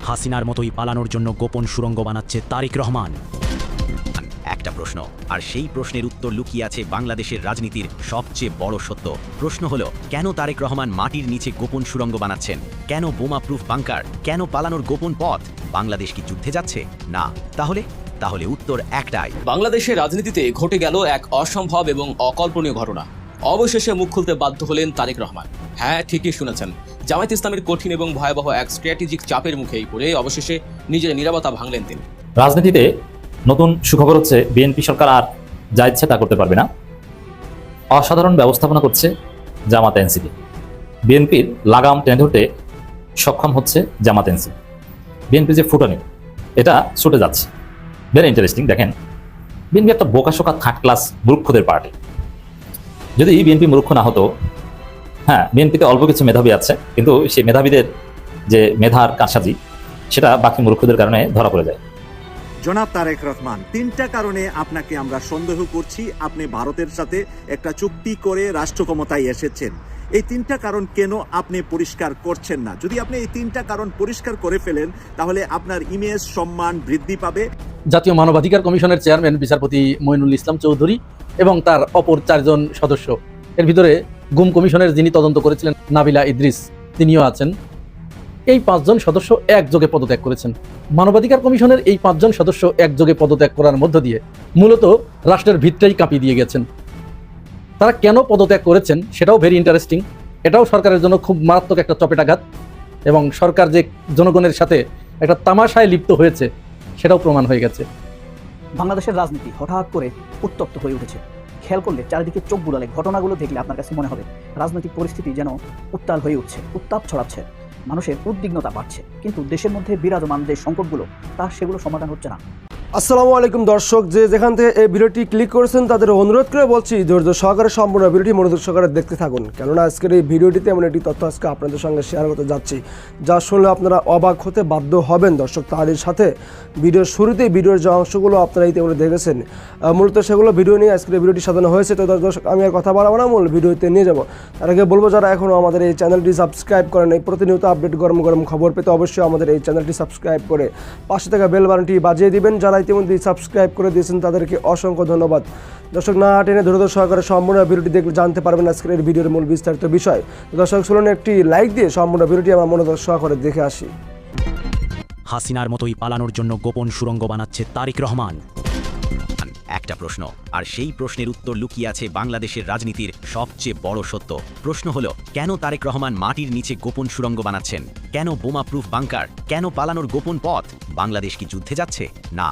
হাসিনার মতোই পালানোর জন্য গোপন সুড়ঙ্গ বানাচ্ছে তারেক রহমান। একটা প্রশ্ন, আর সেই প্রশ্নের উত্তর লুকিয়ে আছে বাংলাদেশের রাজনীতির সবচেয়ে বড় সত্য। প্রশ্ন হলো, কেন তারেক রহমান মাটির নিচে গোপন সুড়ঙ্গ বানাচ্ছেন? কেন বোমা প্রুফ বাংকার? কেন পালানোর গোপন পথ? বাংলাদেশ কি যুদ্ধে যাচ্ছে? না। তাহলে উত্তর একটাই। বাংলাদেশের রাজনীতিতে ঘটে গেল এক অসম্ভব এবং অকল্পনীয় ঘটনা। অবশেষে মুখ খুলতে বাধ্য হলেন তারেক রহমান। হ্যাঁ, ঠিকই শুনেছেন, জামায়াত ইসলামের কঠিন এবং ভয়াবহ এক স্ট্র্যাটেজিক চাপের মুখেই পড়ে অবশেষে নিজের নীরবতা ভাঙলেন তিনি। রাজনীতিতে নতুন সুখবর হচ্ছে, বিএনপি সরকার আর যা ইচ্ছে তা করতে পারবে না। অসাধারণ ব্যবস্থাপনা করছে জামাত এনসিপি। বিএনপির লাগাম টেনে ধরতে সক্ষম হচ্ছে জামাত এনসিপি। বিএনপি যে ফুটানি, এটা ছুটে যাচ্ছে। Very interesting. দেখেন, বিএনপি একটা বোকাশোকা থার্ড ক্লাস মূর্খদের পার্টি। যদি বিএনপি মূর্খ না হতো, হ্যাঁ, বিএনপিতে অল্প কিছু মেধাবী আছে, কিন্তু সেই মেধাবীদের যে মেধার কারসাজি, সেটা বাকি মূর্খদের কারণে ধরা পড়ে যায়। জনাব তারেক রহমান, 3টা কারণে আপনাকে আমরা সন্দেহ করছি আপনি ভারতের সাথে একটা চুক্তি করে রাষ্ট্র ক্ষমতায় এসেছেন। এই 3টা কারণ কেন আপনি পরিষ্কার করছেন না? যদি আপনি এই 3টা কারণ পরিষ্কার করে ফেলেন, তাহলে আপনার ইমেজ সম্মান বৃদ্ধি পাবে। জাতীয় মানবাধিকার কমিশনের চেয়ারম্যান বিচারপতি মঈনুল ইসলাম চৌধুরী এবং তার অপর 4 জন সদস্য, এর ভিতরে গুম কমিশনের যিনি তদন্ত করেছিলেন নাবিলা ইদ্রিস, তিনিও আছেন। এই 5 জন সদস্য একযোগে পদত্যাগ করেছেন। মানবাধিকার কমিশনের এই 5 জন সদস্য একযোগে পদত্যাগ করার মধ্য দিয়ে মূলত রাষ্ট্রের ভিতটাই কাঁপিয়ে দিয়ে গেছেন। তারা কেন পদত্যাগ করেছেন সেটাও ভেরি ইন্টারেস্টিং। এটাও সরকারের জন্য খুব মারাত্মক একটা চপেটাঘাত, এবং সরকার যে জনগণের সাথে একটা তামাশায় লিপ্ত হয়েছে সেটাও প্রমাণ হয়ে গেছে। বাংলাদেশের রাজনীতি হঠাৎ করে উত্তপ্ত হয়ে উঠেছে। খেয়াল করলে চারিদিকে চোখ বুলালে, ঘটনাগুলো দেখলে আপনার কাছে মনে হবে রাজনৈতিক পরিস্থিতি যেন উত্তাল হয়ে উঠছে, উত্তাপ ছড়াচ্ছে, মানুষের উদ্বিগ্নতা বাড়ছে, কিন্তু দেশের মধ্যে বিরাজমান যে সংকটগুলো সেগুলো সমাধান হচ্ছে না। আসসালামু আলাইকুম দর্শক, যেখান থেকে এই ভিডিওটি ক্লিক করেছেন তাদের অনুরোধ করে বলছি, ধৈর্য সহকারে সম্পূর্ণ ভিডিওটি মনোযোগ সহকারে দেখতে থাকুন, কেননা আজকের এই ভিডিওটিতে এমন একটি তথ্য আজকে আপনাদের সঙ্গে শেয়ার করতে যাচ্ছি যা শুনলে আপনারা অবাক হতে বাধ্য হবেন। দর্শক, তারই সাথে ভিডিওর শুরুতেই ভিডিওর যে অংশগুলো আপনারা ইতিমধ্যে দেখেছেন, মূলত সেগুলো ভিডিও নিয়ে আজকের এই ভিডিওটি সাজানো হয়েছে। তো দর্শক, আমি আর কথা বাড়াবো না, মূল ভিডিওতে নিয়ে যাব। তার আগে বলবো, যারা এখনও আমাদের এই চ্যানেলটি সাবস্ক্রাইব করেন, এই প্রতিনিয়ত আপডেট গরম গরম খবর পেতে অবশ্যই আমাদের এই চ্যানেলটি সাবস্ক্রাইব করে পাশে থাকা বেল বাটনটি বাজিয়ে দিবেন। যারা ইতিমধ্যে সাবস্ক্রাইব করে দিয়েছেন তাদেরকে অসংখ্য ধন্যবাদ। দর্শক, না টেনে ধৈর্য সহকারে সম্পূর্ণ ভিডিওটি দেখলে জানতে পারবেন আজকের এই ভিডিওর মূল বিস্তারিত বিষয়। দর্শক, চলুন একটি লাইক দিয়ে সম্পূর্ণ ভিডিওটি আমার মনোযোগ সহকারে দেখে আসি। হাসিনার মতোই পালানোর জন্য গোপন সুড়ঙ্গ বানাচ্ছে তারেক রহমান। একটা প্রশ্ন, আর সেই প্রশ্নের উত্তর লুকিয়ে আছে বাংলাদেশের রাজনীতির সবচেয়ে বড় সত্য। প্রশ্ন হলো, কেন তারেক রহমান মাটির নিচে গোপন সুড়ঙ্গ বানাচ্ছেন? কেন বোমা প্রুফ বাংকার? কেন পালানোর গোপন পথ? বাংলাদেশ কি যুদ্ধে যাচ্ছে? না।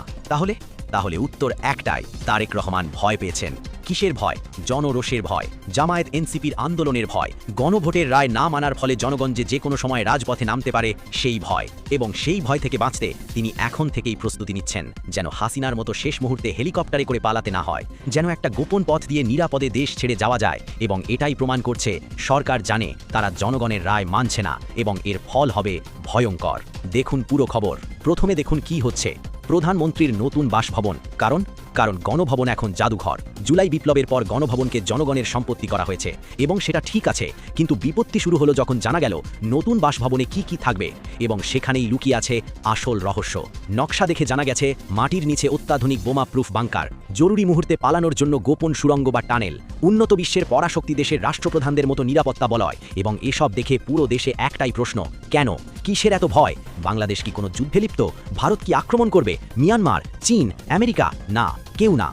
তাহলে উত্তর একটাই, তারেক রহমান ভয় পেয়েছেন। কিসের ভয়? জনরোষের ভয়, জামায়াত এনসিপির আন্দোলনের ভয়, গণভোটের রায় না মানার ফলে জনগণ যে কোনো সময় রাজপথে নামতে পারে সেই ভয়। এবং সেই ভয় থেকে বাঁচতে তিনি এখন থেকেই প্রস্তুতি নিচ্ছেন, যেন হাসিনার মতো শেষ মুহূর্তে হেলিকপ্টারে করে পালাতে না হয়, যেন একটা গোপন পথ দিয়ে নিরাপদে দেশ ছেড়ে যাওয়া যায়। এবং এটাই প্রমাণ করছে সরকার জানে তারা জনগণের রায় মানছে না, এবং এর ফল হবে ভয়ঙ্কর। দেখুন পুরো খবর। প্রথমে দেখুন কি হচ্ছে। প্রধানমন্ত্রীর নতুন বাসভবন। কারণ গণভবন এখন জাদুঘর। জুলাই বিপ্লবের পর গণভবনকে জনগণের সম্পত্তি করা হয়েছে, এবং সেটা ঠিক আছে, কিন্তু বিপত্তি শুরু হলো যখন জানা গেল নতুন বাসভবনে কি থাকবে, এবং সেখানেই লুকিয়ে আছে আসল রহস্য। নকশা দেখে জানা গেছে মাটির নিচে অত্যাধুনিক বোমা প্রুফ বাংকার, জরুরি মুহূর্তে পালানোর জন্য গোপন সুড়ঙ্গ বা টানেল, উন্নত বিশ্বের পরাশক্তি দেশের রাষ্ট্রপ্রধানদের মতো নিরাপত্তা বলয়। এবং এসব দেখে পুরো দেশে একটাই প্রশ্ন, কেন? কিসের এত ভয়? বাংলাদেশ কি কোনো যুদ্ধে লিপ্ত? ভারত কি আক্রমণ করবে? মিয়ানমার, চীন, আমেরিকা? না, কেউ না।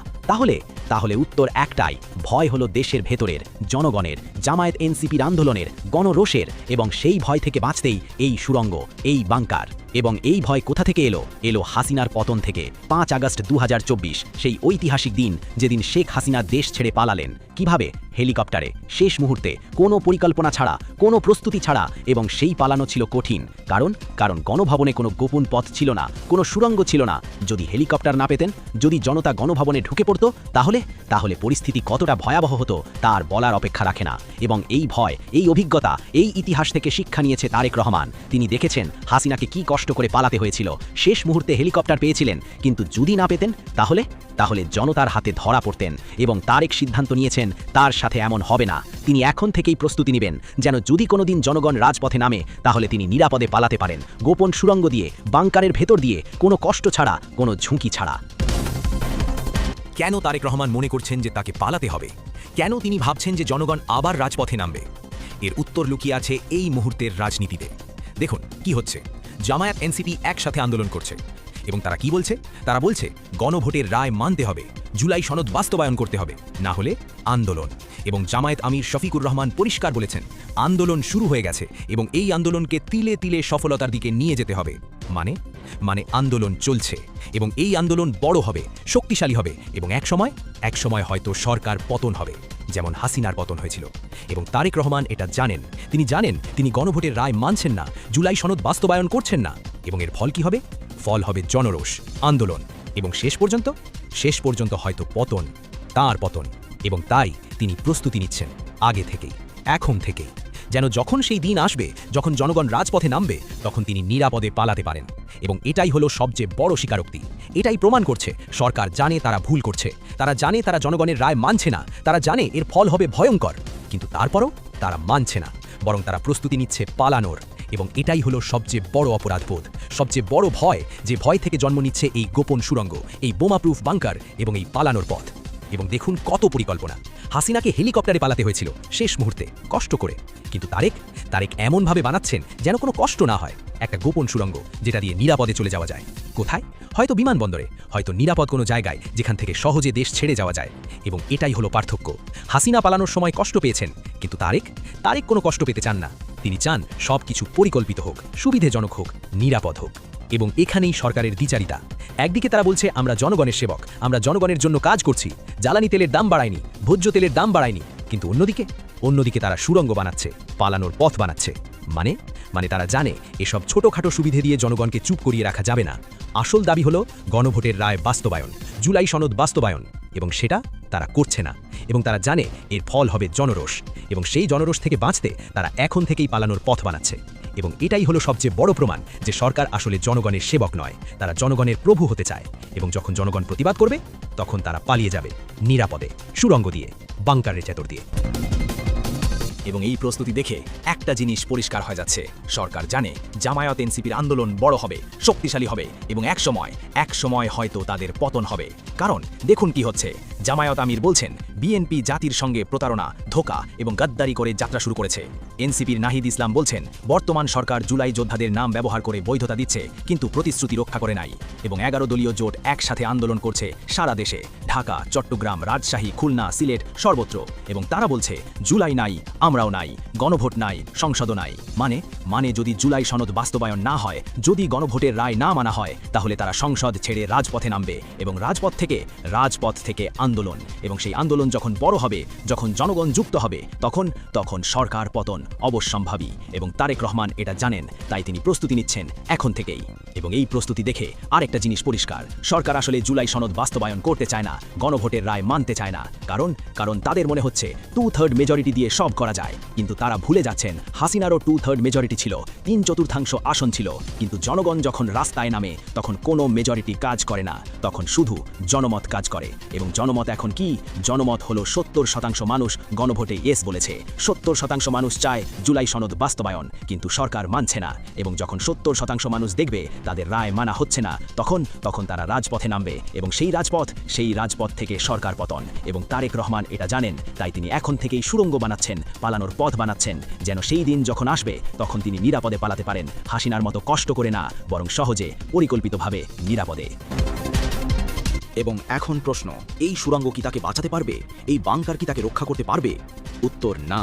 তাহলে উত্তর একটাই, ভয় হলো দেশের ভেতরের, জনগণের, জামায়াত এনসিপির আন্দোলনের, গণরোষের। এবং সেই ভয় থেকে বাঁচতেই এই সুড়ঙ্গ, এই বাংকার। এবং এই ভয় কোথা থেকে এলো হাসিনার পতন থেকে। 5 আগস্ট 2024, সেই ঐতিহাসিক দিন যেদিন শেখ হাসিনা দেশ ছেড়ে পালালেন। কিভাবে? হেলিকপ্টারে, শেষ মুহূর্তে, কোনো পরিকল্পনা ছাড়া, কোনো প্রস্তুতি ছাড়া। এবং সেই পালানো ছিল কঠিন, কারণ গণভবনে কোনো গোপন পথ ছিল না, কোনো সুড়ঙ্গ ছিল না। যদি হেলিকপ্টার না পেতেন, যদি জনতা গণভবনে ঢুকে পড়তো, তাহলে পরিস্থিতি কতটা ভয়াবহ হতো তার বলার অপেক্ষা রাখে না। এবং এই ভয়, এই অভিজ্ঞতা, এই ইতিহাস থেকে শিক্ষা নিয়েছে তারেক রহমান। তিনি দেখেছেন হাসিনাকে কি কষ্ট করে পালাতে হয়েছিল, শেষ মুহূর্তে হেলিকপ্টার পেয়েছিলেন, কিন্তু যদি না পেতেন তাহলে জনতার হাতে ধরা পড়তেন। এবং তারেক সিদ্ধান্ত নিয়েছেন তার সাথে এমন হবে না। তিনি এখন থেকেই প্রস্তুতি নেবেন, যেন যদি কোনোদিন জনগণ রাজপথে নামে তাহলে তিনি নিরাপদে পালাতে পারেন, গোপন সুড়ঙ্গ দিয়ে, বাংকারের ভেতর দিয়ে, কোনো কষ্ট ছাড়া, কোনো ঝুঁকি ছাড়া। কেন তারেক রহমান মনে করছেন যে তাকে পালাতে হবে? কেন তিনি ভাবছেন যে জনগণ আবার রাজপথে নামবে? এর উত্তর লুকিয়ে আছে এই মুহূর্তের রাজনীতিতে। দেখুন কি হচ্ছে। জামায়াত এনসিপি একসাথে আন্দোলন করছে এবং তারা কি বলছে? তারা বলছে গণভোটের রায় মানতে হবে, জুলাই সনদ বাস্তবায়ন করতে হবে, না হলে আন্দোলন। এবং জামায়াত আমির শফিকুর রহমান পরিষ্কার বলেছেন আন্দোলন শুরু হয়ে গেছে এবং এই আন্দোলনকে তিলে তিলে সফলতার দিকে নিয়ে যেতে হবে। মানে আন্দোলন চলছে এবং এই আন্দোলন বড় হবে, শক্তিশালী হবে এবং একসময় হয়তো সরকার পতন হবে, যেমন হাসিনার পতন হয়েছিল। এবং তারেক রহমান এটা জানেন। তিনি গণভোটের রায় মানছেন না, জুলাই সনদ বাস্তবায়ন করছেন না। এবং এর ফল কি হবে? ফল হবে জনরোষ, আন্দোলন এবং শেষ পর্যন্ত হয়তো পতন, তার পতন। এবং তাই তিনি প্রস্তুতি নিচ্ছেন আগে থেকেই, এখন থেকেই, যেন যখন সেই দিন আসবে, যখন জনগণ রাজপথে নামবে, তখন তিনি নিরাপদে পালাতে পারেন। এবং এটাই হলো সবচেয়ে বড় স্বীকারোক্তি। এটাই প্রমাণ করছে সরকার জানে তারা ভুল করছে, তারা জানে তারা জনগণের রায় মানছে না, তারা জানে এর ফল হবে ভয়ঙ্কর, কিন্তু তারপরও তারা মানছে না, বরং তারা প্রস্তুতি নিচ্ছে পালানোর। এবং এটাই হলো সবচেয়ে বড় অপরাধবোধ, সবচেয়ে বড় ভয়, যে ভয় থেকে জন্ম নিচ্ছে এই গোপন সুড়ঙ্গ, এই বোমাপ্রুফ বাংকার এবং এই পালানোর পথ। এবং দেখুন কত পরিকল্পনা। হাসিনাকে হেলিকপ্টারে পালাতে হয়েছিল শেষ মুহূর্তে, কষ্ট করে, কিন্তু তারেক এমনভাবে বানাচ্ছেন যেন কোনো কষ্ট না হয়। একটা গোপন সুড়ঙ্গ যেটা দিয়ে নিরাপদে চলে যাওয়া যায়। কোথায়? হয়তো বিমানবন্দরে, হয়তো নিরাপদ কোনো জায়গায় যেখান থেকে সহজে দেশ ছেড়ে যাওয়া যায়। এবং এটাই হলো পার্থক্য। হাসিনা পালানোর সময় কষ্ট পেয়েছেন, কিন্তু তারেক কোনো কষ্ট পেতে চান না। তিনি চান সব কিছু পরিকল্পিত হোক, সুবিধেজনক হোক, নিরাপদ হোক। এবং এখানেই সরকারের দ্বিচারিতা। একদিকে তারা বলছে আমরা জনগণের সেবক, আমরা জনগণের জন্য কাজ করছি, জ্বালানি তেলের দাম বাড়ায়নি, ভোজ্য তেলের দাম বাড়ায়নি, কিন্তু অন্যদিকে তারা সুড়ঙ্গ বানাচ্ছে, পালানোর পথ বানাচ্ছে। মানে তারা জানে এসব ছোটখাটো সুবিধে দিয়ে জনগণকে চুপ করিয়ে রাখা যাবে না। আসল দাবি হলো গণভোটের রায় বাস্তবায়ন, জুলাই সনদ বাস্তবায়ন, এবং সেটা তারা করছে না। এবং তারা জানে এর ফল হবে জনরোষ, এবং সেই জনরোষ থেকে বাঁচতে তারা এখন থেকেই পালানোর পথ বানাচ্ছে। এবং এটাই হলো সবচেয়ে বড় প্রমাণ যে সরকার আসলে জনগণের সেবক নয়, তারা জনগণের প্রভু হতে চায়। এবং যখন জনগণ প্রতিবাদ করবে, তখন তারা পালিয়ে যাবে নিরাপদে, সুড়ঙ্গ দিয়ে, বাংকারের ভেতর দিয়ে। এবং এই প্রস্তুতি দেখে একটা জিনিস পরিষ্কার হয়ে যাচ্ছে, সরকার জানে জামায়াত এনসিপির আন্দোলন বড় হবে, শক্তিশালী হবে এবং একসময় হয়তো তাদের পতন হবে। কারণ দেখুন কি হচ্ছে। জামায়াত আমির বলছেন বিএনপি জাতির সঙ্গে প্রতারণা, ধোঁকা এবং গাদ্দারি করে যাত্রা শুরু করেছে। এনসিপির নাহিদ ইসলাম বলছেন বর্তমান সরকার জুলাই যোদ্ধাদের নাম ব্যবহার করে বৈধতা দিচ্ছে, কিন্তু প্রতিশ্রুতি রক্ষা করে নাই। এবং 11 দলীয় জোট একসাথে আন্দোলন করছে সারা দেশে, ঢাকা, চট্টগ্রাম, রাজশাহী, খুলনা, সিলেট, সর্বত্র। এবং তারা বলছে জুলাই নাই, আমরাও নাই, গণভোট নাই, সংসদও নাই। মানে যদি জুলাই সনদ বাস্তবায়ন না হয়, যদি গণভোটের রায় না মানা হয়, তাহলে তারা সংসদ ছেড়ে রাজপথে নামবে এবং রাজপথ থেকে আন্দোলন। এবং সেই আন্দোলন যখন বড় হবে, যখন জনগণ যুক্ত হবে, তখন সরকার পতন অবশ্যম্ভাবী। এবং তারেক রহমান এটা জানেন, তাই তিনি প্রস্তুতি নিচ্ছেন এখন থেকেই। এবং এই প্রস্তুতি দেখে আরেকটা জিনিস পরিষ্কার, সরকার আসলে জুলাই সনদ বাস্তবায়ন করতে চায় না, গণভোটের রায় মানতে চায় না। কারণ তাদের মনে হচ্ছে 2/3 মেজরিটি দিয়ে সব করা যায়। কিন্তু তারা ভুলে যাচ্ছেন হাসিনারও 2/3 মেজরিটি ছিল, 3/4 আসন ছিল। কিন্তু জনগণ যখন রাস্তায় নামে, তখন কোনো মেজরিটি কাজ করে না, তখন শুধু জনমত কাজ করে। এবং জনমত এখন কি? জনমত হলো 70% মানুষ গণভোটে ইয়েস বলেছে, 70% মানুষ চায় জুলাই সনদ বাস্তবায়ন, কিন্তু সরকার মানছে না। এবং যখন 70% মানুষ দেখবে তাদের রায় মানা হচ্ছে না, তখন তারা রাজপথে নামবে এবং সেই রাজপথ থেকে সরকার পতন। এবং তারেক রহমান এটা জানেন, তাই তিনি এখন থেকেই সুড়ঙ্গ বানাচ্ছেন, পালানোর পথ বানাচ্ছেন, যেন সেই দিন যখন আসবে তখন তিনি নিরাপদে পালাতে পারেন, হাসিনার মতো কষ্ট করে না, বরং সহজে, পরিকল্পিতভাবে, নিরাপদে। এবং এখন প্রশ্ন, এই সুড়ঙ্গ কি তাকে বাঁচাতে পারবে? এই বাংকার কি তাকে রক্ষা করতে পারবে? উত্তর না।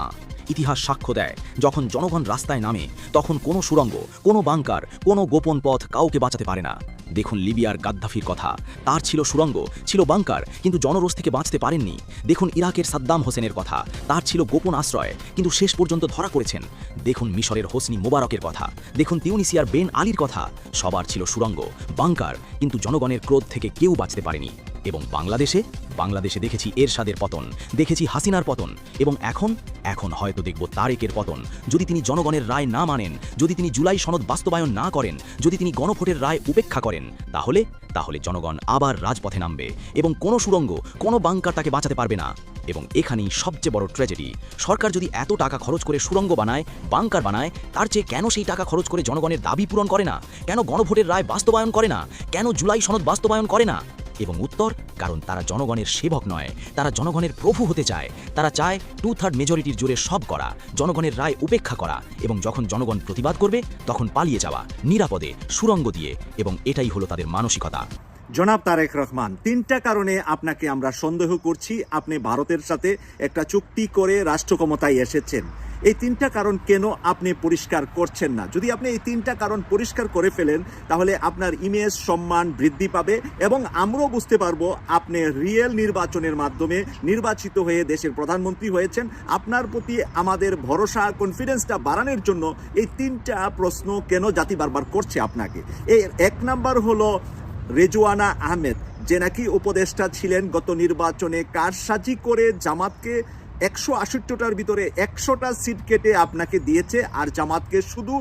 ইতিহাস সাক্ষ্য দেয়, যখন জনগণ রাস্তায় নামে, তখন কোনো সুড়ঙ্গ, কোনো বাংকার, কোনো গোপন পথ কাউকে বাঁচাতে পারে না। দেখুন লিবিয়ার গাদ্দাফির কথা, তার ছিল সুড়ঙ্গ, ছিল বাংকার, কিন্তু জনরোষ থেকে বাঁচতে পারেননি। দেখুন ইরাকের সাদ্দাম হোসেনের কথা, তার ছিল গোপন আশ্রয়, কিন্তু শেষ পর্যন্ত ধরা করেছেন। দেখুন মিশরের হোসনি মোবারকের কথা, দেখুন তিউনিসিয়ার বেন আলীর কথা, সবার ছিল সুড়ঙ্গ, বাংকার, কিন্তু জনগণের ক্রোধ থেকে কেউ বাঁচতে পারেনি। এবং বাংলাদেশে দেখেছি এরশাদের পতন, দেখেছি হাসিনার পতন, এবং এখন হয়তো দেখব তারেকের পতন। যদি তিনি জনগণের রায় না মানেন, যদি তিনি জুলাই সনদ বাস্তবায়ন না করেন, যদি তিনি গণভোটের রায় উপেক্ষা করেন, তাহলে জনগণ আবার রাজপথে নামবে এবং কোনো সুড়ঙ্গ, কোনো বাংকার তাকে বাঁচাতে পারবে না। এবং এখানেই সবচেয়ে বড় ট্র্যাজেডি, সরকার যদি এত টাকা খরচ করে সুড়ঙ্গ বানায়, বাংকার বানায়, তার চেয়ে কেন সেই টাকা খরচ করে জনগণের দাবি পূরণ করে না? কেন গণভোটের রায় বাস্তবায়ন করে না? কেন জুলাই সনদ বাস্তবায়ন করে না? এবং উত্তর, কারণ তারা জনগণের সেবক নয়, তারা জনগণের প্রভু হতে চায়। তারা চায় 2/3 মেজরিটির জোরে সব করা, জনগণের রায় উপেক্ষা করা, এবং যখন জনগণ প্রতিবাদ করবে তখন পালিয়ে যাওয়া নিরাপদে সুড়ঙ্গ দিয়ে। এবং এটাই হলো তাদের মানসিকতা। জনাব তারেক রহমান, 3টা কারণে আপনাকে আমরা সন্দেহ করছি আপনি ভারতের সাথে একটা চুক্তি করে রাষ্ট্র ক্ষমতায় এসেছেন। এই 3টা কারণ কেন আপনি পরিষ্কার করছেন না? যদি আপনি এই 3টা কারণ পরিষ্কার করে ফেলেন তাহলে আপনার ইমেজ, সম্মান বৃদ্ধি পাবে এবং আমরাও বুঝতে পারবো আপনি রিয়েল নির্বাচনের মাধ্যমে নির্বাচিত হয়ে দেশের প্রধানমন্ত্রী হয়েছেন। আপনার প্রতি আমাদের ভরসা, কনফিডেন্সটা বাড়ানোর জন্য এই 3টা প্রশ্ন কেন জাতি বারবার করছে আপনাকে। এই 1 নাম্বার হলো রেজওয়ানা আহমেদ, যে নাকি উপদেষ্টা ছিলেন গত নির্বাচনে, কারসাজি করে জামাতকে 168টার ভিতরে 100টা সিট কেটে আপনাকে দিয়েছে, আর জামাতকে শুধু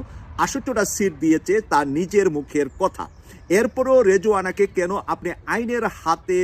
68টা সিট দিয়েছে, তার নিজের মুখের কথা। এরপরও রেজওয়ানাকে কেন আপনি আইনের হাতে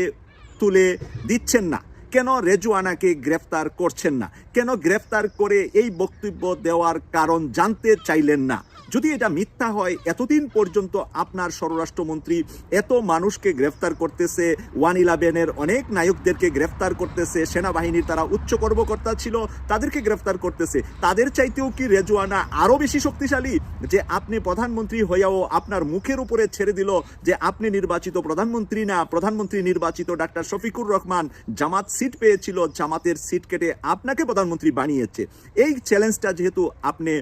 তুলে দিচ্ছেন না? কেন রেজওয়ানাকে গ্রেফতার করছেন না? কেন গ্রেফতার করে এই বক্তব্য দেওয়ার কারণ জানতে চাইলেন না? যদি এটা মিথ্যা হয়, এতদিন পর্যন্ত আপনার স্বরাষ্ট্রমন্ত্রী এত মানুষকে গ্রেফতার করতেছে, 111-এর অনেক নায়কদেরকে গ্রেফতার করতেছে, সেনাবাহিনীর তারা উচ্চ কর্মকর্তা ছিল তাদেরকে গ্রেফতার করতেছে, তাদের চাইতেও কি রেজওয়ানা আরও বেশি শক্তিশালী? যে আপনি প্রধানমন্ত্রী হইয়াও আপনার মুখের উপরে ছেড়ে দিল যে আপনি নির্বাচিত প্রধানমন্ত্রী না, প্রধানমন্ত্রী নির্বাচিত ডাক্তার শফিকুর রহমান, জামাত সিট পেয়েছিল, জামাতের সিট কেটে আপনাকে প্রধানমন্ত্রী বানিয়েছে। এই চ্যালেঞ্জটা যেহেতু আপনি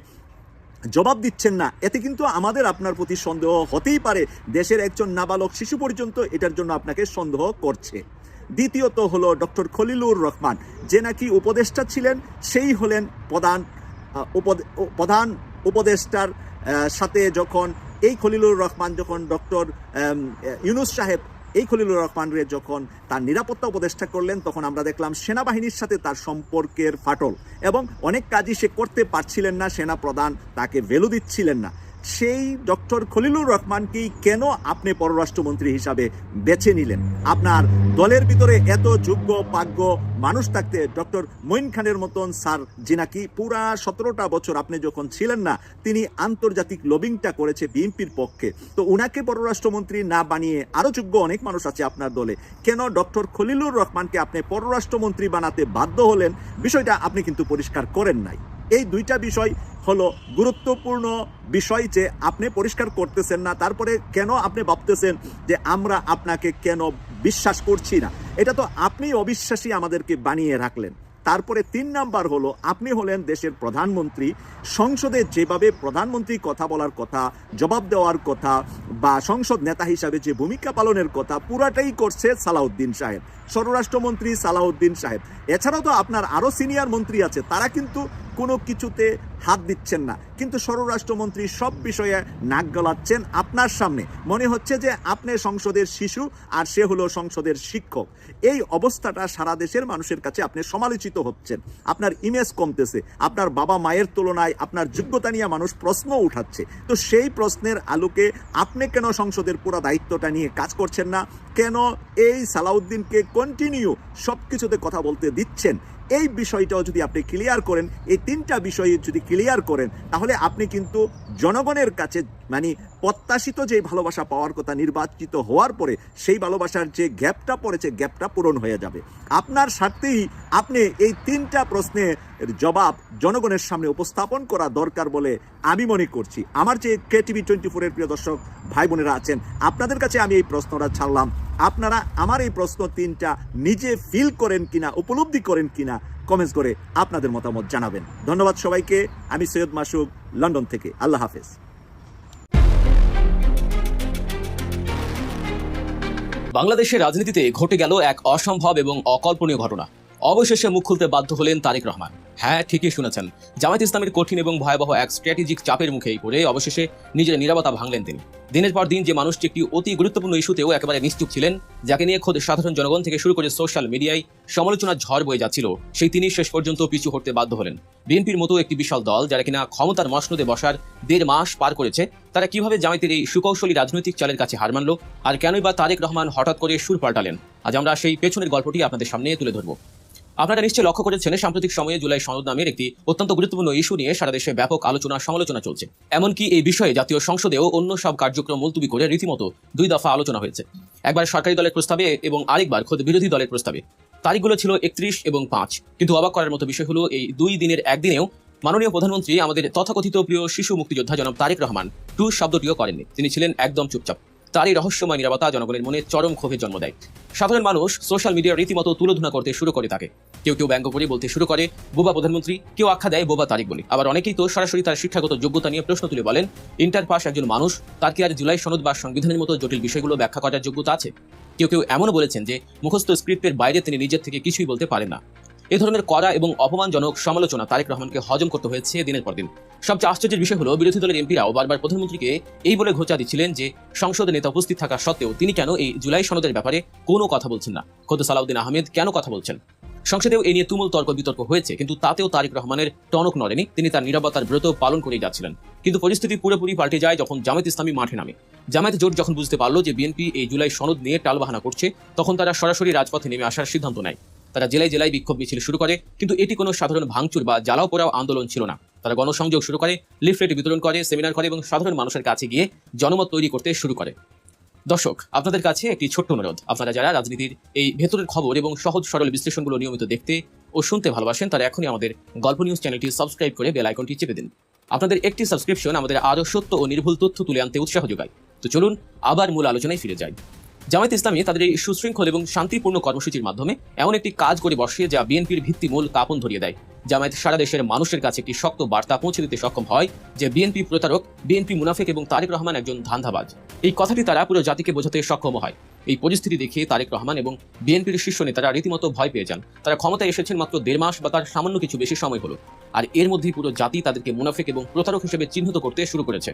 জবাব দিচ্ছেন না, এতে কিন্তু আমাদের আপনার প্রতি সন্দেহ হতেই পারে। দেশের একজন নাবালক শিশু পর্যন্ত এটার জন্য আপনাকে সন্দেহ করছে। দ্বিতীয়ত হলো ডক্টর খলিলুর রহমান, যে নাকি উপদেষ্টা ছিলেন, সেই হলেন প্রধান উপদেষ্টার সাথে যখন এই খলিলুর রহমান, যখন ডক্টর ইউনূস সাহেব এই খলিলুর রহমানরে যখন তার নিরাপত্তা উপদেষ্টা করলেন, তখন আমরা দেখলাম সেনাবাহিনীর সাথে তার সম্পর্কের ফাটল এবং অনেক কাজই সে করতে পারছিলেন না, সেনা প্রধান তাকে ভ্যালু দিচ্ছিলেন না। সেই ডক্টর খলিলুর রহমানকেই কেন আপনি পররাষ্ট্রমন্ত্রী হিসাবে বেছে নিলেন? আপনার দলের ভিতরে এত যোগ্য প্রাজ্ঞ মানুষ থাকতে ডক্টর মঈন খানের মতন স্যার, যে নাকি পুরা 17টা বছর আপনি যখন ছিলেন না, তিনি আন্তর্জাতিক লবিংটা করেছে বিএনপির পক্ষে, তো উনাকে পররাষ্ট্রমন্ত্রী না বানিয়ে আরও যোগ্য অনেক মানুষ আছে আপনার দলে, কেন ডক্টর খলিলুর রহমানকে আপনি পররাষ্ট্রমন্ত্রী বানাতে বাধ্য হলেন? বিষয়টা আপনি কিন্তু পরিষ্কার করেন নাই। এই 2টা বিষয় হলো গুরুত্বপূর্ণ বিষয় যে আপনি পরিষ্কার করতেছেন না। তারপরে কেন আপনি ভাবতেছেন যে আমরা আপনাকে কেন বিশ্বাস করছি না? এটা তো আপনি অবিশ্বাসী আমাদেরকে বানিয়ে রাখলেন। তারপরে 3 নাম্বার হলো আপনি হলেন দেশের প্রধানমন্ত্রী, সংসদে যেভাবে প্রধানমন্ত্রী কথা বলার কথা, জবাব দেওয়ার কথা, বা সংসদ নেতা হিসাবে যে ভূমিকা পালনের কথা, পুরাটাই করছে সালাউদ্দিন সাহেব, স্বরাষ্ট্রমন্ত্রী সালাউদ্দিন সাহেব। এছাড়াও তো আপনার আরও সিনিয়র মন্ত্রী আছে, তারা কিন্তু কোনো কিছুতে হাত দিচ্ছেন না, কিন্তু স্বরাষ্ট্রমন্ত্রী সব বিষয়ে নাক গলাচ্ছেন আপনার সামনে। মনে হচ্ছে যে আপনি সংসদের শিশু আর সে হলো সংসদের শিক্ষক। এই অবস্থাটা সারা দেশের মানুষের কাছে আপনি সমালোচিত হচ্ছেন, আপনার ইমেজ কমতেছে, আপনার বাবা মায়ের তুলনায় আপনার যোগ্যতা নিয়ে মানুষ প্রশ্ন উঠাচ্ছে। তো সেই প্রশ্নের আলোকে আপনি কেন সংসদের পুরো দায়িত্বটা নিয়ে কাজ করছেন না? কেন এই সালাউদ্দিনকে কন্টিনিউ সব কিছুতে কথা বলতে দিচ্ছেন? এই বিষয়টাও যদি আপনি ক্লিয়ার করেন, এই 3টা বিষয় যদি ক্লিয়ার করেন, তাহলে আপনি কিন্তু জনগণের কাছে মানে প্রত্যাশিত যে ভালোবাসা পাওয়ার কথা নির্বাচিত হওয়ার পরে, সেই ভালোবাসার যে গ্যাপটা পড়েছে, গ্যাপটা পূরণ হয়ে যাবে। আপনার স্বার্থেই আপনি এই 3টা প্রশ্নের জবাব জনগণের সামনে উপস্থাপন করা দরকার বলে আমি মনে করছি। আমার যে KTV 24-এর প্রিয় দর্শক ভাই বোনেরা আছেন, আপনাদের কাছে আমি এই প্রশ্নটা ছাড়লাম, আপনারা আমার এই প্রশ্ন 3টা নিজে ফিল করেন কিনা, উপলব্ধি করেন কিনা, কমেন্টস করে আপনাদের মতামত জানাবেন। ধন্যবাদ সবাইকে। আমি সৈয়দ মাসুক, লন্ডন থেকে। আল্লাহ হাফেজ। বাংলাদেশের রাজনীতিতে ঘটে গেল এক অসম্ভব এবং অকল্পনীয় ঘটনা। অবশেষে মুখ খুলতে বাধ্য হলেন তারেক রহমান। হ্যাঁ, ঠিকই শুনেছেন, জামায়াত ইসলামের কঠিন এবং ভয়াবহ এক স্ট্র্যাটেজিক চাপের মুখেই পড়ে অবশেষে নিজের নীরবতা ভাঙলেন তিনি। দিনের পর দিন যে মানুষটি একটি অতি গুরুত্বপূর্ণ ইস্যুতেও একেবারে নিশ্চুপ ছিলেন, যাকে নিয়ে খোদ সাধারণ জনগণ থেকে শুরু করে সোশ্যাল মিডিয়ায় সমালোচনার ঝড় বয়ে যাচ্ছিল, সেই তিনি শেষ পর্যন্ত পিছু হটতে বাধ্য হলেন। বিএনপির মতো একটি বিশাল দল যারা কিনা ক্ষমতার মসনদে বসার 1.5 মাস পার করেছে, তারা কিভাবে জামায়াতের এই সুকৌশলী রাজনৈতিক চালের কাছে হার মানল, আর কেনই বা তারেক রহমান হঠাৎ করে সুর পাল্টালেন, আজ আমরা সেই পেছনের গল্পটি আপনাদের সামনে তুলে ধরব। আপনারা নিশ্চয়ই লক্ষ্য করেছেন, সাম্প্রতিক সময়ে জুলাই সনদ নামের একটি অত্যন্ত গুরুত্বপূর্ণ ইস্যু নিয়ে সারা দেশে ব্যাপক আলোচনা সমালোচনা চলছে। এমনকি এই বিষয়ে জাতীয় সংসদেও অন্য সব কার্যক্রম মুলতবি করে রীতিমতো 2 দফা আলোচনা হয়েছে। একবার সরকারি দলের প্রস্তাবে এবং আরেকবার খোদ বিরোধী দলের প্রস্তাবে। তারিখগুলো ছিল 31 এবং 5। কিন্তু অবাক করার মতো বিষয় হলো, এই 2 দিনের একদিনেও মাননীয় প্রধানমন্ত্রী আমাদের তথাকথিত প্রিয় শিশু মুক্তিযোদ্ধা জনাব তারেক রহমান টু শব্দটিও করেননি। তিনি ছিলেন একদম চুপচাপ। তার এই রহস্যময় নীরবতা জনগণের মনে চরম ক্ষোভের জন্ম দেয়। সাধারণ মানুষ সোশ্যাল মিডিয়ার রীতিমতো তুলোধনা করতে শুরু করে থাকে। কেউ কেউ ব্যঙ্গ করে বলতে শুরু করে বোবা প্রধানমন্ত্রী, কেউ আখ্যা দেয় বোবা তারিক বলে। আবার অনেকেই তো সরাসরি তার শিক্ষাগত যোগ্যতা নিয়ে প্রশ্ন তুলে বলেন, ইন্টার পাস একজন মানুষ, তার কি আর জুলাই সনদ বা সংবিধানের মতো জটিল বিষয়গুলো ব্যাখ্যা করার যোগ্যতা আছে? কেউ কেউ এমনও বলেছেন যে মুখস্থ স্ক্রিপ্টের বাইরে তিনি নিজের থেকে কিছুই বলতে পারেন না। এই ধরনের কড়া এবং অপমানজনক সমালোচনা তারেক রহমানকে হজম করতে হয়েছে দিনের পর দিন। সবচেয়ে আশ্চর্যের বিষয় হলো, বিরোধী দলের এমপিরাও বারবার প্রধানমন্ত্রীকে এই বলে ঘোচা দিচ্ছিলেন যে সংসদে নেতা উপস্থিত থাকা সত্ত্বেও তিনি কেন এই জুলাই সনদের ব্যাপারে কোনো কথা বলছেন না। খোদ সালাউদ্দিন আহমেদ কেন কথা বলছেন? সংসদেও এই নিয়ে তুমুল তর্ক বিতর্ক হয়েছে, কিন্তু তাতেও তারেক রহমানের টনক নড়েনি। তিনি তার নীরবতার ব্রত পালন করেই যাচ্ছিলেন। কিন্তু পরিস্থিতি পুরোপুরি পাল্টে যায় যখন জামায়াত ইসলামী মাঠে নামে। জামায়াত জোট যখন বুঝতে পারলো যে বিএনপি এই জুলাই সনদ নিয়ে টালবাহানা করছে, তখন তারা সরাসরি রাজপথে নেমে আসার সিদ্ধান্ত নেয়। তারা জেলায় জেলায় বিক্ষোভ মিছিল শুরু করে, কিন্তু এটি কোনো সাধারণ ভাঙচুর বা জ্বালাও পোড়াও আন্দোলন ছিল না। তারা গণসংযোগ শুরু করে, লিফলেট বিতরণ করে, সেমিনার করে এবং সাধারণ মানুষের কাছে গিয়ে জনমত তৈরি করতে শুরু করে। দর্শক, আপনাদের কাছে একটি ছোট্ট অনুরোধ, আপনারা যারা রাজনীতির এই ভেতরের খবর এবং সহজ সরল বিশ্লেষণগুলো নিয়মিত দেখতে ও শুনতে ভালোবাসেন, তারা এখনই আমাদের গল্প নিউজ চ্যানেলটি সাবস্ক্রাইব করে বেল আইকনটি চেপে দিন। আপনাদের একটি সাবস্ক্রিপশন আমাদের আরও সত্য ও নির্ভুল তথ্য তুলে আনতে উৎসাহ যোগায়। তো চলুন আবার মূল আলোচনায় ফিরে যাই। জামায়াত ইসলামী তাদের এই সুশৃঙ্খল এবং শান্তিপূর্ণ কর্মসূচির মাধ্যমে এমন একটি কাজ করে বসে যা বিএনপির ভিত্তিমূল কাঁপন ধরিয়ে দেয়। জামায়াত সারা দেশের মানুষের কাছে একটি শক্ত বার্তা পৌঁছে দিতে সক্ষম হয় যে বিএনপি প্রতারক, বিএনপি মুনাফিক এবং তারেক রহমান একজন ধান্দাবাজ। এই কথাটি তারা পুরো জাতিকে বোঝাতে সক্ষম হয়। এই পরিস্থিতি দেখে তারেক রহমান এবং বিএনপির শীর্ষ নেতারা রীতিমতো ভয় পেয়ে যান। তারা ক্ষমতায় এসেছেন মাত্র 1.5 মাস বা তার সামান্য কিছু বেশি সময় হলো, আর এর মধ্যেই পুরো জাতি তাদেরকে মুনাফিক এবং প্রতারক হিসেবে চিহ্নিত করতে শুরু করেছে।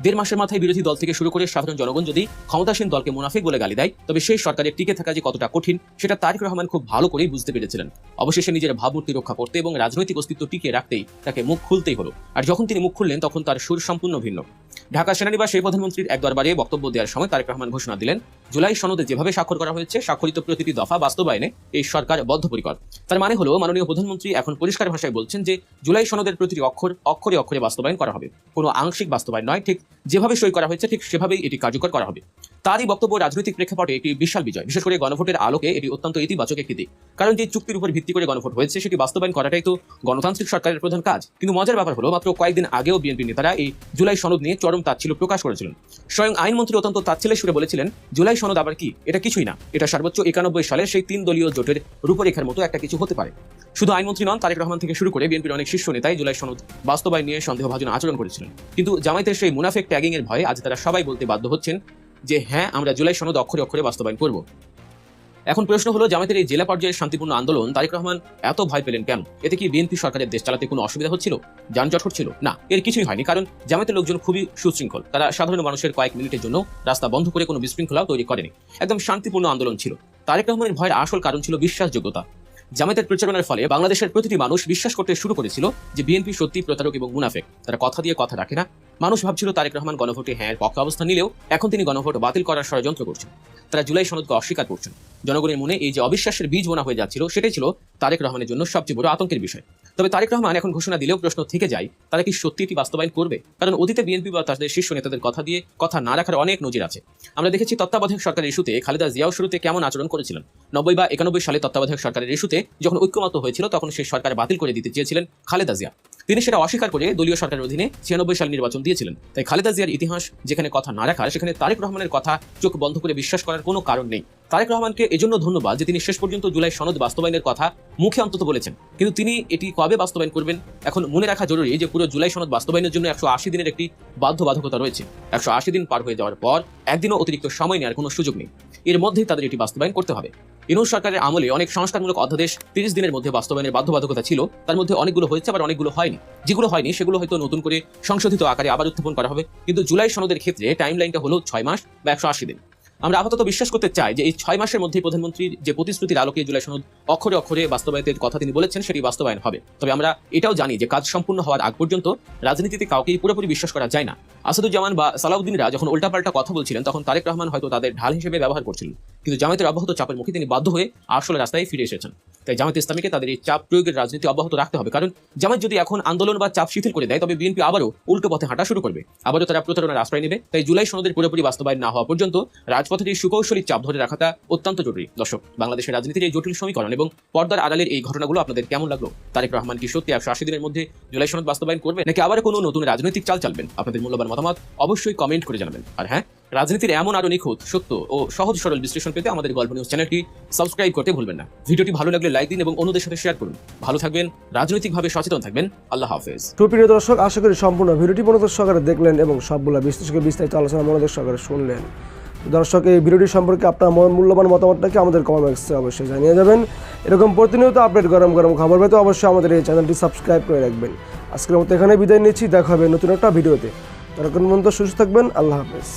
1.5 মাসের মাথায় বিরোধী দল থেকে শুরু করে সাধারণ জনগণ যদি ক্ষমতাসীন দলকে মুনাফিক বলে গালি দেয়, তবে সেই সরকারের টিকে থাকা যে কতটা কঠিন সেটা তারেক রহমান খুব ভালো করেই বুঝতে পেরেছিলেন। অবশেষে নিজের ভাবমূর্তি রক্ষা করতে এবং রাজনৈতিক অস্তিত্ব টিকিয়ে রাখতেই তাকে মুখ খুলতেই হলো। আর যখন তিনি মুখ খুললেন, তখন তার সুর সম্পূর্ণ ভিন্ন। ঢাকা সেনানিবাসে প্রধানমন্ত্রীর এক দরবারে বক্তব্য দেওয়ার সময় তারেক রহমান ঘোষণা দিলেন, জুলাই সনদে যেভাবে স্বাক্ষর করা হয়েছে, স্বাক্ষরিত প্রতিটি দফা বাস্তবায়নে এই সরকার বদ্ধপরিকর। তার মানে হলো, মাননীয় প্রধানমন্ত্রী এখন পরিষ্কার ভাষায় বলছেন যে জুলাই সনদের প্রতিটি অক্ষরে অক্ষরে বাস্তবায়ন করা হবে। কোনো আংশিক বাস্তবায়ন নয়, ঠিক যেভাবে সই করা হয়েছে ঠিক সেভাবেই এটি কার্যকর করা হবে। তারই বক্তব্য রাজনৈতিক প্রেক্ষাপটে একটি বিশাল বিজয়। বিশেষ করে গণভোটের আলোকে এটি অত্যন্ত ইতিবাচক একটি দিক, কারণ যে চুক্তির উপর ভিত্তি করে গণভোট হয়েছে সেটি বাস্তবায়ন করাটাই তো গণতান্ত্রিক সরকারের প্রধান কাজ। কিন্তু মজার ব্যাপার হলো, মাত্র কয়েকদিন আগেও বিএনপি নেতারা এই জুলাই সনদ নিয়ে চরম তাচ্ছিল্য প্রকাশ করেছিলেন। স্বয়ং আইনমন্ত্রী অত্যন্ত তাচ্ছিল্যের সুরে বলেছিলেন, জুলাই সনদ আবার কি? এটা কিছুই না, এটা সর্বোচ্চ 91 সালের সেই 3 দলীয় জোটের রূপরেখার মতো একটা কিছু হতে পারে। শুধু আইনমন্ত্রী নন, তারেক রহমান থেকে শুরু করে বিএনপির অনেক শীর্ষ নেতাই জুলাই সনদ বাস্তবায়ন নিয়ে সন্দেহভাজন আচরণ করেছিলেন। কিন্তু জামায়াতের সেই মুনাফিক ট্যাগিং এর ভয়ে আজ তারা সবাই বলতে বাধ্য হচ্ছেন যে হ্যাঁ, আমরা জুলাই সনদ অক্ষরে অক্ষরে বাস্তবায়ন করব। এখন প্রশ্ন হলো, জামায়াতের এই জেলা পর্যায়ের শান্তিপূর্ণ আন্দোলন তারেক রহমান এত ভয় পেলেন কেন? এতে কি বিএনপি সরকারের দেশ চালাতে কোনো অসুবিধা হচ্ছিল, যানজট হচ্ছিল? না, এর কিছুই হয়নি। কারণ জামায়াতের লোকজন খুবই সুশৃঙ্খল। তারা সাধারণ মানুষের কয়েক মিনিটের জন্য রাস্তা বন্ধ করে কোনো বিশৃঙ্খলাও তৈরি করেনি। একদম শান্তিপূর্ণ আন্দোলন ছিল। তারেক রহমানের ভয়ের আসল কারণ ছিল বিশ্বাসযোগ্যতা। জামায়াতের প্রচারণার ফলে বাংলাদেশের প্রতিটি মানুষ বিশ্বাস করতে শুরু করেছিল যে বিএনপি সত্যি প্রতারক এবং মুনাফিক। তারা কথা দিয়ে কথা রাখে না। মানুষ ভাবছিল তারেক রহমান গণভোটে হ্যাঁ পক্ষে অবস্থান নিলেও এখন তিনি গণভোট বাতিল করার ষড়যন্ত্র করছেন। তারা জুলাই সনদকে অস্বীকার করছেন। জনগণের মনে এই যে অবিশ্বাসের বীজ বোনা হয়ে যাচ্ছিল, সেটাই ছিল তারেক রহমানের জন্য সবচেয়ে বড় আতঙ্কের বিষয়। তবে তারেক রহমান এখন ঘোষণা দিলেও প্রশ্ন থেকে যায়, তারা কি সত্যি এটি বাস্তবায়ন করবে? কারণ অতীতে বিএনপি বা তাদের শীর্ষ নেতাদের কথা দিয়ে কথা না রাখার অনেক নজির আছে। আমরা দেখেছি তত্ত্বাবধায়ক সরকারের ইস্যুতে খালেদা জিয়াও শুরুতে কেমন আচরণ করেছিলেন। 90 বা 91 সালে তত্ত্বাবধায়ক সরকারের ইস্যুতে যখন ঐক্যমত হয়েছিল, তখন সেই সরকার বাতিল করে দিতে চেয়েছিলেন খালেদা জিয়া। তিনি সেটা অস্বীকার করে দলীয় সরকারের অধীনে 96 সালে নির্বাচন দিয়েছিলেন। তাই খালেদা জিয়ার ইতিহাস যেখানে কথা না রাখার, সেখানে তারেক রহমানের কথা চোখ বন্ধ করে বিশ্বাস করার কোনো কারণ নেই। তারেক রহমানকে এজন্য ধন্যবাদ যে তিনি শেষ পর্যন্ত জুলাই সনদ বাস্তবায়নের কথা মুখে অন্তত বলেছেন, কিন্তু তিনি এটি কবে বাস্তবায়ন করবেন এখন মনে রাখা জরুরি যে পুরো জুলাই সনদ বাস্তবায়নের জন্য 180 দিনের একটি বাধ্যবাধকতা রয়েছে। 180 দিন পার হয়ে যাওয়ার পর একদিনও অতিরিক্ত সময় নেওয়ার কোনো সুযোগ নেই, এর মধ্যেই তাদের এটি বাস্তবায়ন করতে হবে। ইউনূস সরকারের আমলে অনেক সংস্কারমূলক অধ্যাদেশ 30 দিনের মধ্যে বাস্তবায়নের বাধ্যবাধকতা ছিল, তার মধ্যে অনেকগুলো হয়েছে আবার অনেকগুলো হয়নি। যেগুলো হয়নি সেগুলো হয়তো নতুন করে সংশোধিত আকারে আবার উত্থাপন করা হবে, কিন্তু জুলাই সনদের ক্ষেত্রে টাইম লাইনটা হলো 6 মাস বা 180 দিন। আমরা আপাতত বিশ্বাস করতে চাই যে এই 6 মাসের মধ্যেই প্রধানমন্ত্রীর যে প্রতিশ্রুতির আলোকে জুলাই সনদ অক্ষরে অক্ষরে বাস্তবায়নের কথা তিনি বলেছেন সেটি বাস্তবায়ন হবে। তবে আমরা এটাও জানি যে কাজ সম্পূর্ণ হওয়ার আগ পর্যন্ত রাজনীতিতে কাউকেই পুরোপুরি বিশ্বাস করা যায় না। আসাদুজ্জামান বা সালাউদ্দিনরা যখন উল্টাপাল্টা কথা বলছিলেন তখন তারেক রহমান হয়তো তাদের ঢাল হিসেবে ব্যবহার করছিলেন, কিন্তু জামায়াতের অব্যাহত চাপের মুখে তিনি বাধ্য হয়ে আসলে রাস্তায় ফিরে এসেছেন। তাই জামায়াত ইসলামীকে তাদের এই চাপ প্রয়োগের রাজনীতি অব্যাহত রাখতে হবে, কারণ জামায়াত যদি এখন আন্দোলন বা চাপ শিথিল করে দেয় তবে বিএনপি আবারও উল্টো পথে হাঁটা শুরু করবে, আবারও তারা প্রতারণার আশ্রয় নেবে। তাই জুলাই সনদের পুরোপুরি বাস্তবায়ন না হওয়া পর্যন্ত রাজপথের এই সুকৌশলী চাপ ধরে রাখাটা অত্যন্ত জরুরি। দর্শক, বাংলাদেশের রাজনীতির এই জটিল সমীকরণ এবং পর্দার আড়ালের এই ঘটনাগুলো আপনাদের কেমন লাগলো? তারেক রহমান কি সত্যি 180 দিনের মধ্যে জুলাই সনদ বাস্তবায়ন করবে নাকি আবার কোনো নতুন রাজনৈতিক চাল চালবেন? আপনাদের মূল্যবান মতামত অবশ্যই কমেন্ট করে জানাবেন। আর হ্যাঁ, রাজনীতির এমন আরো নিখুঁত, সত্য ও সহজ সরল বিশ্লেষণ পেতে আমাদের গল্প নিউজ চ্যানেলটি সাবস্ক্রাইব করতে ভুলবেন না। ভিডিওটি ভালো লাগলে লাইক দিন এবং অন্যদের সাথে শেয়ার করুন। ভালো থাকবেন, রাজনৈতিকভাবে সচেতন থাকবেন। আল্লাহ হাফেজ। সুপ্রিয় দর্শক, আশা করি সম্পূর্ণ ভিডিওটি মনোযোগ সহকারে দেখলেন এবং সবগুলো বিশ্লেষকের বিস্তারিত আলোচনা মনোযোগ সহকারে শুনলেন। দর্শক, এই ভিডিওটি সম্পর্কে আপনার মূল্যবান মতামতটাকে আমাদের কমেন্ট বক্সে অবশ্যই জানিয়ে যাবেন। এরকম প্রতিনিয়ত আপডেট গরম গরম খবর পেতে অবশ্যই আমাদের এই চ্যানেলটি সাবস্ক্রাইব করে রাখবেন। আজকের মতো এখানে বিদায় নিচ্ছি, দেখা হবে নতুন একটা ভিডিওতে। ততক্ষণ পর্যন্ত সুস্থ থাকবেন। আল্লাহ হাফেজ।